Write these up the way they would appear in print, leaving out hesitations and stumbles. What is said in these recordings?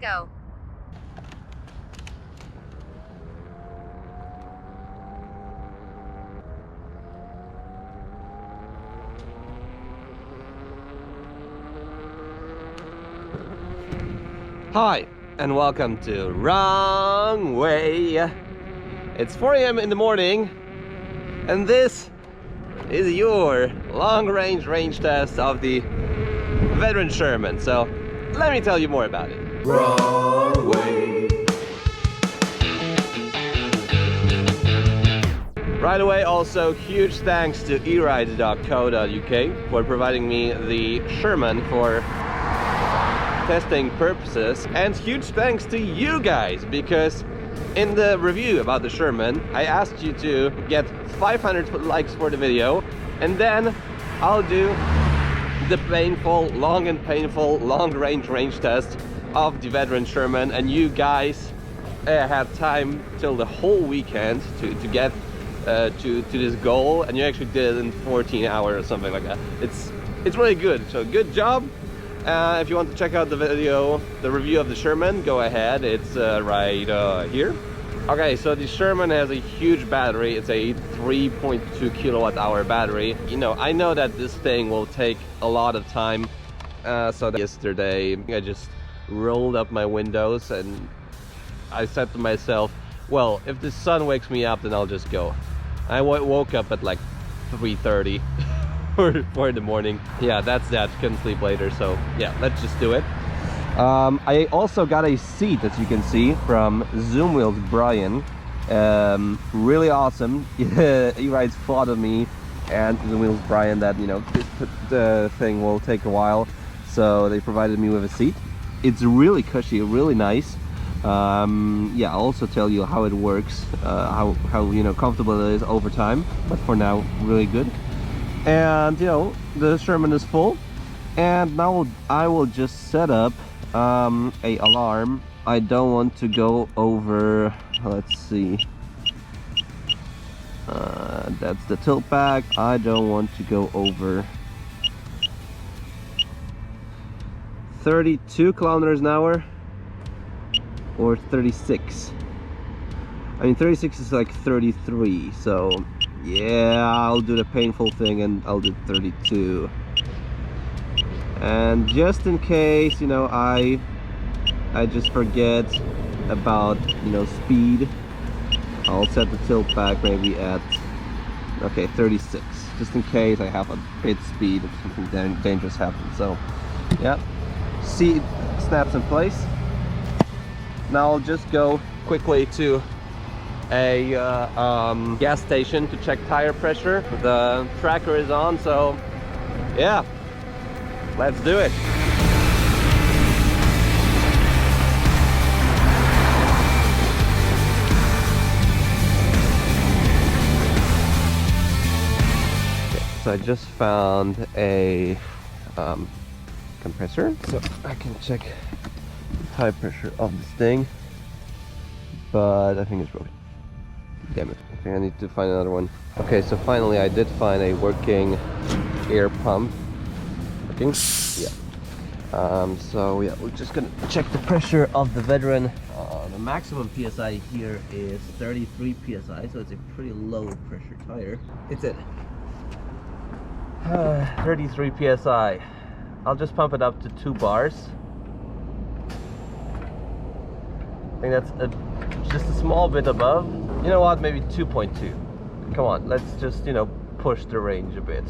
Go. Hi, and welcome to Wrong Way. It's 4 a.m. in the morning, and this is your long-range test of the veteran Sherman. So, let me tell you more about it. Wrong Way. Right away, also huge thanks to erides.co.uk for providing me the Sherman for testing purposes, and huge thanks to you guys, because in the review about the Sherman I asked you to get 500 likes for the video, and then I'll do the long-range test of the veteran Sherman, and you guys had time till the whole weekend to get to this goal, and you actually did it in 14 hours or something like that. It's really good, so good job. If you want to check out the review of the Sherman, go ahead. It's right here. Okay, so the Sherman has a huge battery. It's a 3.2 kilowatt hour battery. You know, I know that this thing will take a lot of time. So yesterday I just rolled up my windows and I said to myself, well, if the sun wakes me up, then I'll just go. I woke up at like 3:30. or 4 in the morning. Yeah, that's that. Couldn't sleep later, so yeah, let's just do it. I also got a seat, as you can see, from Zoom Wheels Brian. Really awesome. He rides thought of me and Zoom Wheels Brian that, you know, the thing will take a while, so they provided me with a seat. It's really cushy, really nice. Yeah, I'll also tell you how it works, how you know, comfortable it is over time, but for now, really good. And you know, the Sherman is full, and now I will just set up a alarm. I don't want to go over, let's see, that's the tilt back. I don't want to go over 32 kilometers an hour or 36. I mean, 36 is like 33, so yeah, I'll do the painful thing and I'll do 32. And just in case, you know, I just forget about, you know, speed, I'll set the tilt back maybe at, okay, 36, just in case I have a bit speed if something dangerous happens. So yeah, seat snaps in place. Now I'll just go quickly to a gas station to check tire pressure. The tracker is on, so yeah, let's do it. Okay, so I just found a compressor, so I can check the tire pressure of this thing, but I think it's broken. Damn it. Okay, I need to find another one. Okay, so finally I did find a working air pump. Working? Yeah. So yeah, we're just gonna check the pressure of the veteran. The maximum PSI here is 33 PSI, so it's a pretty low pressure tire. It's at 33 PSI. I'll just pump it up to 2 bars. I think that's just a small bit above. You know what, maybe 2.2. Come on, let's just, you know, push the range a bit.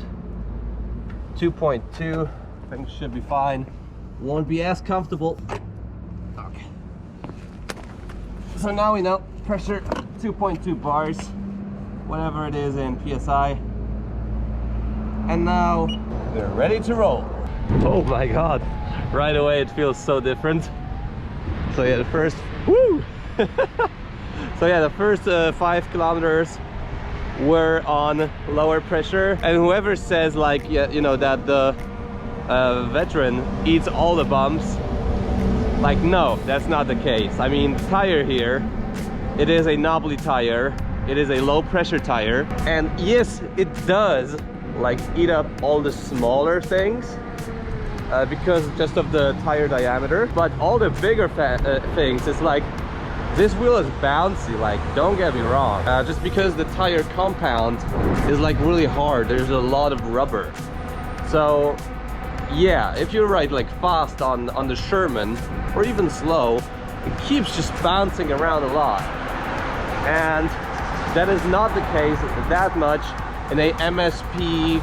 2.2, I think should be fine. Won't be as comfortable. Okay. So now we know, pressure 2.2 bars, whatever it is in PSI. And now we're ready to roll. Oh my God, right away it feels so different. So yeah, the first, woo! So yeah, the first 5 kilometers were on lower pressure, and whoever says like, yeah, you know, that the veteran eats all the bumps, like, no, that's not the case. I mean, the tire here, it is a knobbly tire, it is a low pressure tire, and yes, it does like eat up all the smaller things, because just of the tire diameter. But all the bigger things, it's like this wheel is bouncy, like, don't get me wrong, just because the tire compound is like really hard. There's a lot of rubber. So yeah, if you ride like fast on the Sherman or even slow, it keeps just bouncing around a lot, and that is not the case that much in a MSP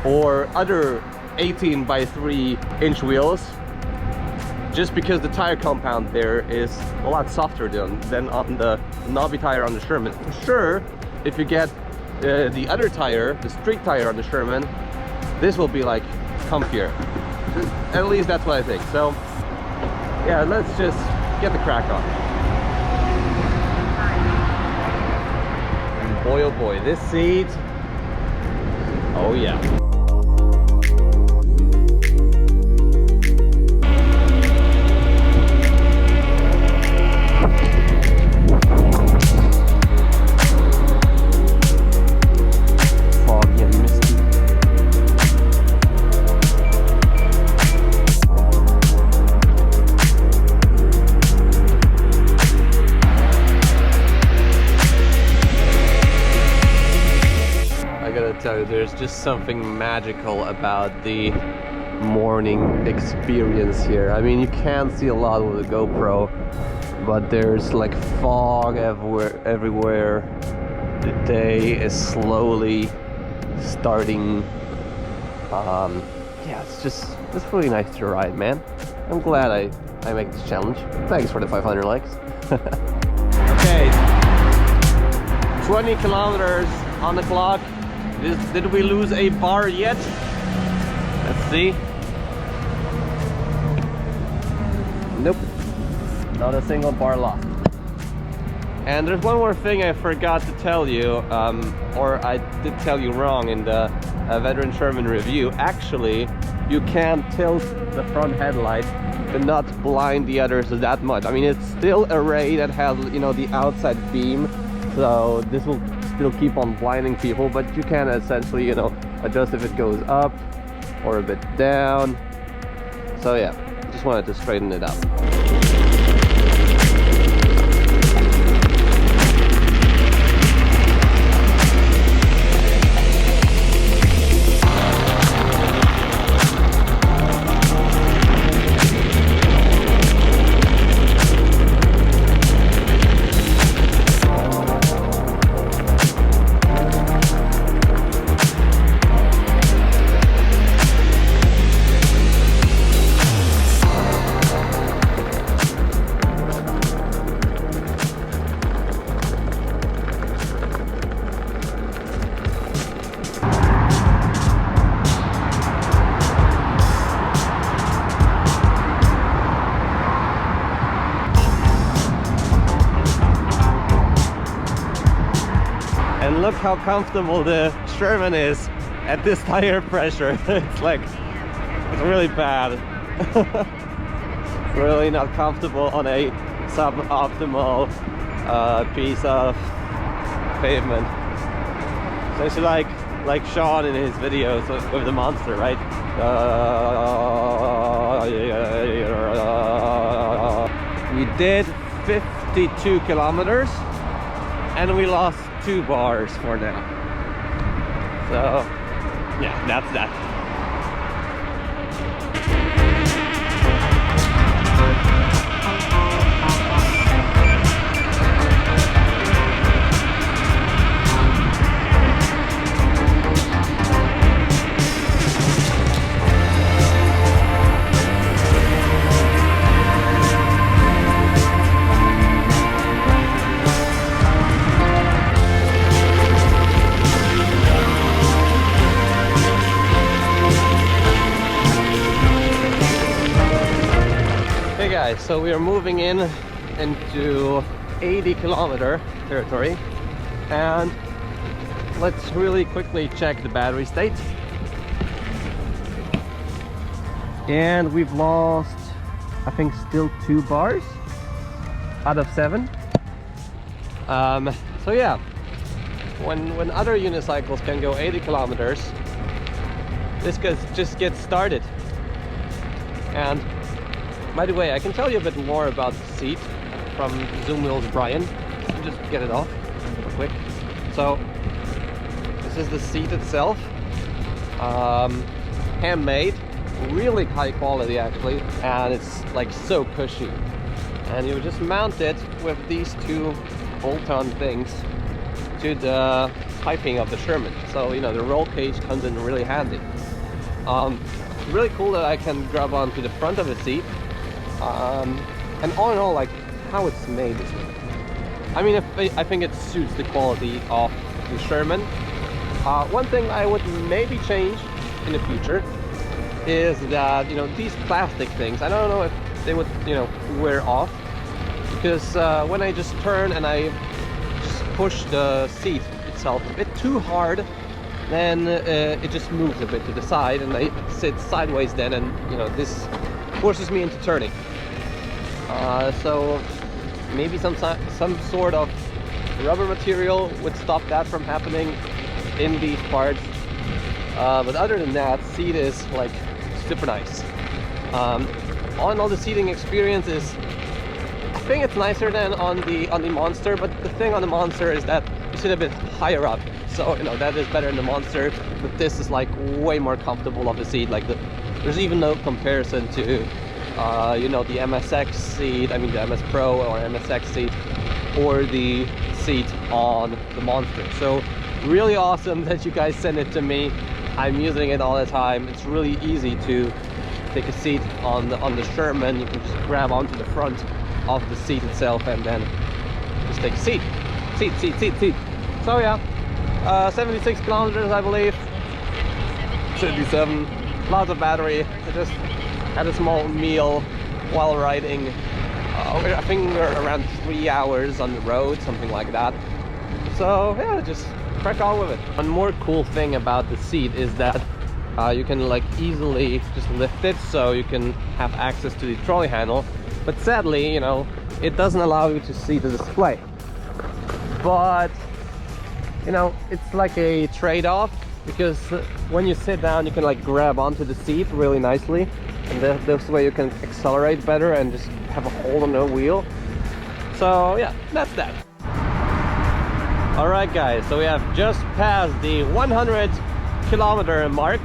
or other 18x3-inch wheels, just because the tire compound there is a lot softer than on the knobby tire on the Sherman. Sure, if you get the other tire, the street tire on the Sherman, this will be like comfier. At least that's what I think. So yeah, let's just get the crack on. And boy oh boy, this seat, oh yeah. There's just something magical about the morning experience here. I mean, you can't see a lot with a GoPro, but there's like fog everywhere. The day is slowly starting. Yeah, it's really nice to ride, man. I'm glad I make this challenge. Thanks for the 500 likes. Okay, 20 kilometers on the clock. Did we lose a bar yet? Let's see. Nope, not a single bar lost. And there's one more thing I forgot to tell you, or I did tell you wrong in the Veteran Sherman review. Actually, you can tilt the front headlight but not blind the others that much. I mean, it's still a ray that has, you know, the outside beam, so this will still keep on blinding people, but you can essentially, you know, adjust if it goes up or a bit down. So yeah, just wanted to straighten it out. And look how comfortable the Sherman is at this tire pressure. It's like, it's really bad. It's really not comfortable on a suboptimal piece of pavement. So it's like Sean in his videos with the monster, right? We did 52 kilometers and we lost 2 bars for now. So yeah, that's that. Guys, so we are moving into 80-kilometer territory, and let's really quickly check the battery state. And we've lost, I think, still 2 bars out of 7. So yeah, when other unicycles can go 80 kilometers, this just gets started. And by the way, I can tell you a bit more about the seat from Zoom Wheels Brian. Just get it off real quick. So this is the seat itself, handmade, really high quality actually, and it's like so cushy. And you just mount it with these two bolt-on things to the piping of the Sherman. So you know, the roll cage comes in really handy. Really cool that I can grab onto the front of the seat. And all in all, like how it's made is, I mean, I think it suits the quality of the Sherman. One thing I would maybe change in the future is that, you know, these plastic things, I don't know if they would, you know, wear off, because when I just turn and I just push the seat itself a bit too hard, then it just moves a bit to the side, and I sit sideways then, and you know, this forces me into turning. So maybe some sort of rubber material would stop that from happening in these parts. But other than that, seat is like super nice. All in all, the seating experience is, I think it's nicer than on the Monster, but the thing on the Monster is that you sit a bit higher up. So, you know, that is better in the Monster, but this is like way more comfortable of the seat. Like there's even no comparison to, you know, the MSX seat, I mean the MS Pro or MSX seat, or the seat on the Monster. So really awesome that you guys send it to me. I'm using it all the time. It's really easy to take a seat on the Sherman. You can just grab onto the front of the seat itself and then just take a seat. Seat. So yeah. 76 kilometers, I believe. 77. Lots of battery. I just had a small meal while riding. I think we're around 3 hours on the road, something like that. So yeah, just crack on with it. One more cool thing about the seat is that you can like easily just lift it, so you can have access to the trolley handle. But sadly, you know, it doesn't allow you to see the display. But you know, it's like a trade-off, because when you sit down you can like grab onto the seat really nicely, and this way you can accelerate better and just have a hold on the wheel. So yeah, that's that. Alright guys, so we have just passed the 100 kilometer mark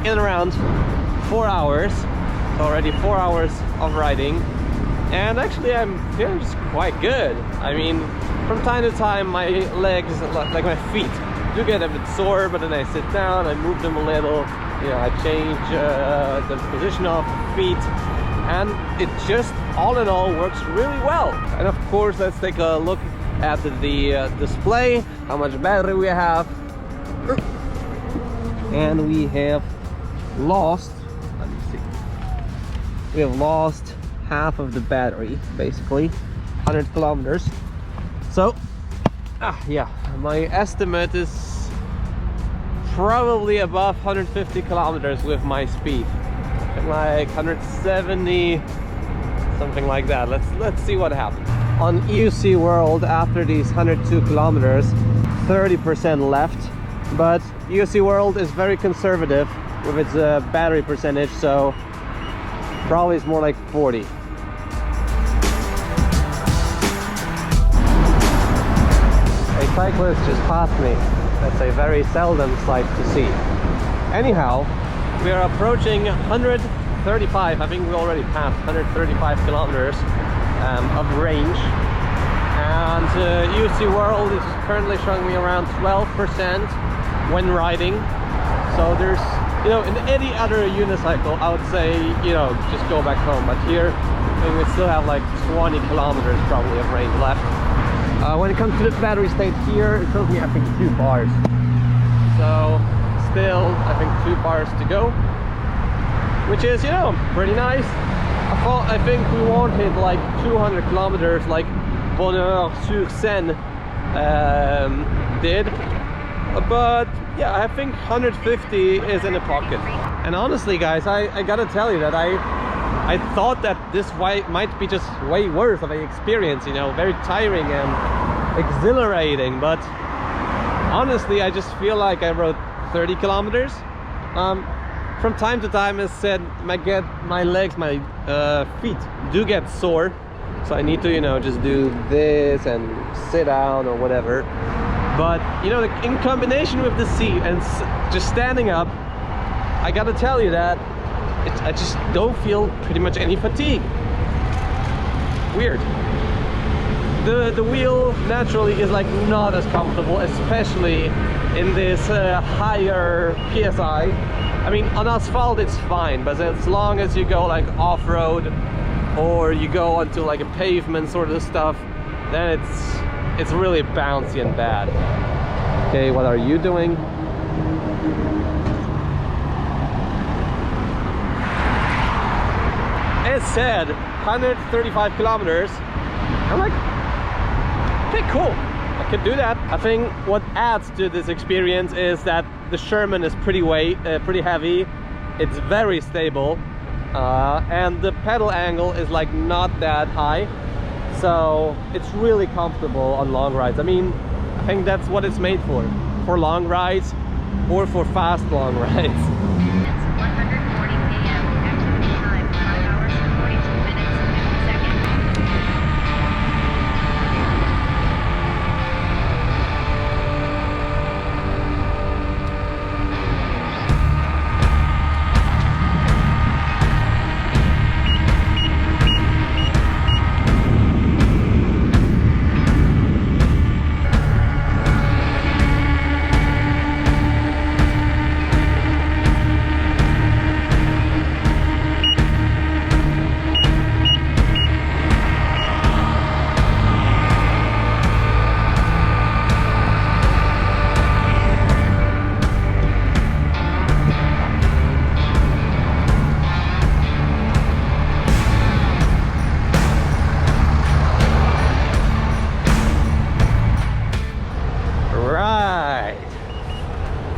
in around 4 hours. So already 4 hours of riding, and actually I'm feeling just quite good. I mean, from time to time my legs, like my feet, do get a bit sore, but then I sit down, I move them a little, you know, I change the position of feet, and it just all in all works really well. And of course, let's take a look at the display, how much battery we have. And we have lost, let me see, we have lost half of the battery, basically 100 kilometers. So yeah, my estimate is probably above 150 kilometers with my speed, like 170, something like that. Let's see what happens. On EUC World, after these 102 kilometers, 30% left, but EUC World is very conservative with its battery percentage, so probably it's more like 40. A cyclist just passed me. That's a very seldom sight to see. Anyhow, we are approaching 135, I think we already passed 135 kilometers of range, and EUC World is currently showing me around 12% when riding. So there's, you know, in any other unicycle I would say, you know, just go back home, but here I think we still have like 20 kilometers probably of range left. When it comes to the battery state here, it tells me I think 2 bars. So still I think 2 bars to go, which is, you know, pretty nice. I think we won't hit like 200 kilometers like Bonheur-sur-Seine did, but yeah, I think 150 is in the pocket. And honestly guys, I gotta tell you that I thought that this might be just way worse of an experience, you know, very tiring and exhilarating, but honestly I just feel like I rode 30 kilometers. from time to time, as said, my legs, my feet do get sore, so I need to, you know, just do this and sit down or whatever. But you know, in combination with the seat and just standing up, I gotta tell you that I just don't feel pretty much any fatigue. Weird. The wheel naturally is like not as comfortable, especially in this higher PSI. I mean, on asphalt it's fine, but as long as you go like off-road or you go onto like a pavement sort of stuff, then it's really bouncy and bad. Okay, what are you doing? It said 135 kilometers. I'm like, okay, cool, I could do that. I think what adds to this experience is that the Sherman is pretty heavy. It's very stable, and the pedal angle is like not that high, so it's really comfortable on long rides. I mean, I think that's what it's made for long rides or for fast long rides. It's 140 p.m. Activity time 5 hours and 42 minutes and 50 seconds.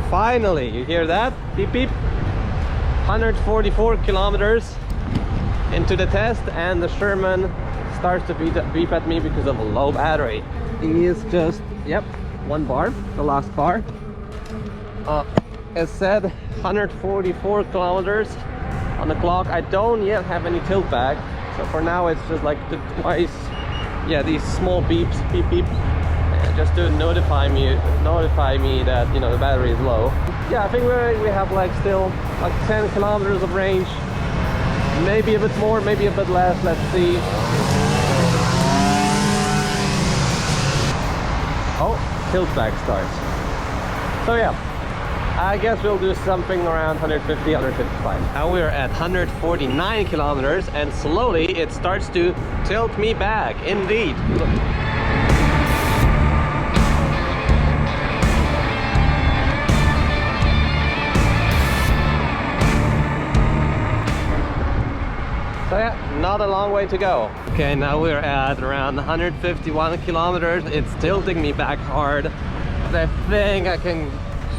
Finally, you hear that? Beep beep. 144 kilometers into the test, and the Sherman starts to beep at me because of a low battery. He is just, yep, one bar, the last bar. It said 144 kilometers on the clock. I don't yet have any tilt back, so for now it's just like the twice, yeah, these small beeps, beep beep, just to notify me that, you know, the battery is low. Yeah, I think we have like still like 10 kilometers of range, maybe a bit more, maybe a bit less. Let's see. Oh, tilt back starts. So yeah, I guess we'll do something around 150, 155. Now we're at 149 kilometers, and slowly it starts to tilt me back. Indeed. Look. So yeah, not a long way to go. Okay, now we're at around 151 kilometers. It's tilting me back hard, but I think I can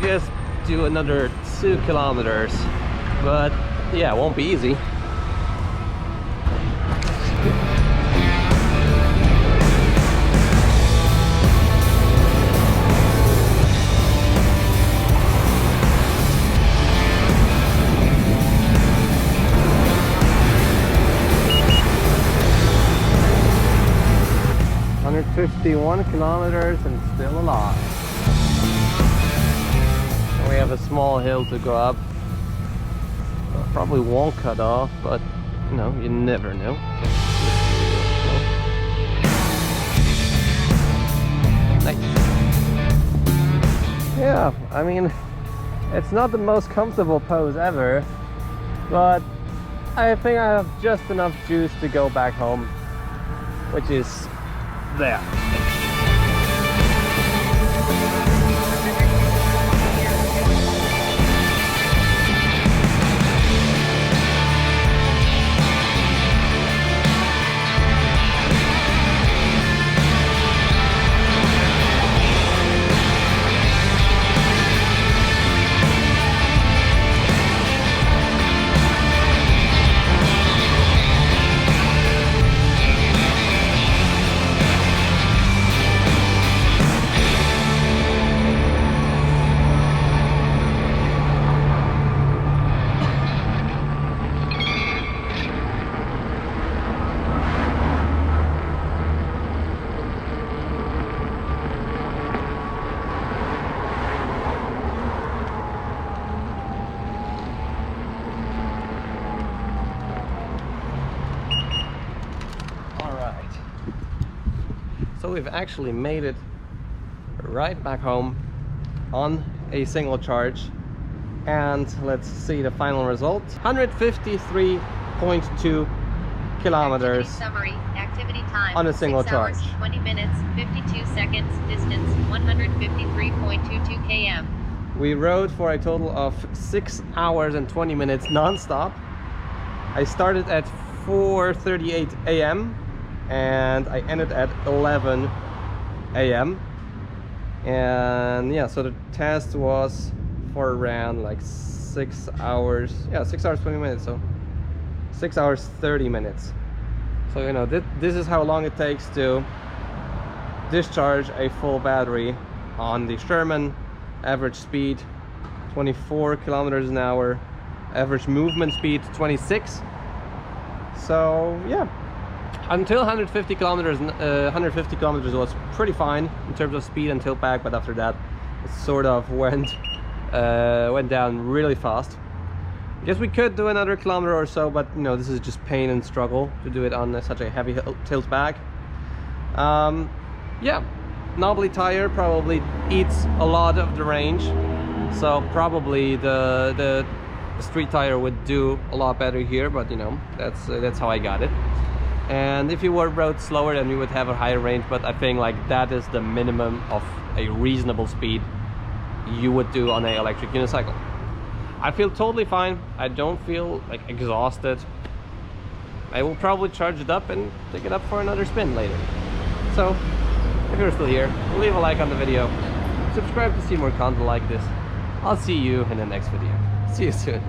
just do another 2 kilometers. But yeah, it won't be easy. $51 kilometers and still a lot. We have a small hill to go up. Probably won't cut off, but you know, you never know. Nice. Yeah, I mean, it's not the most comfortable pose ever, but I think I have just enough juice to go back home, which is there. So we've actually made it right back home on a single charge, and let's see the final result. 153.2 kilometers Summary. Activity time on a single 6 hours, charge. 20 minutes, 52 seconds. Distance 153.22 km. We rode for a total of 6 hours and 20 minutes non-stop. I started at 4:38 a.m. and I ended at 11 a.m. and yeah, so the test was for around like 6 hours, yeah, 6 hours 20 minutes, so 6 hours 30 minutes. So you know, this is how long it takes to discharge a full battery on the Sherman. Average speed 24 kilometers an hour, average movement speed 26. So yeah, until 150 kilometers, 150 kilometers was pretty fine in terms of speed and tilt back, but after that it sort of went down really fast. I guess we could do another kilometer or so, but you know, this is just pain and struggle to do it on such a heavy tilt back. Yeah, knobbly tire probably eats a lot of the range, so probably the street tire would do a lot better here, but you know, that's how I got it. And if you rode slower, then you would have a higher range, but I think like that is the minimum of a reasonable speed you would do on an electric unicycle. I feel totally fine. I don't feel like exhausted. I will probably charge it up and take it up for another spin later. So if you're still here, leave a like on the video, subscribe to see more content like this. I'll see you in the next video. See you soon.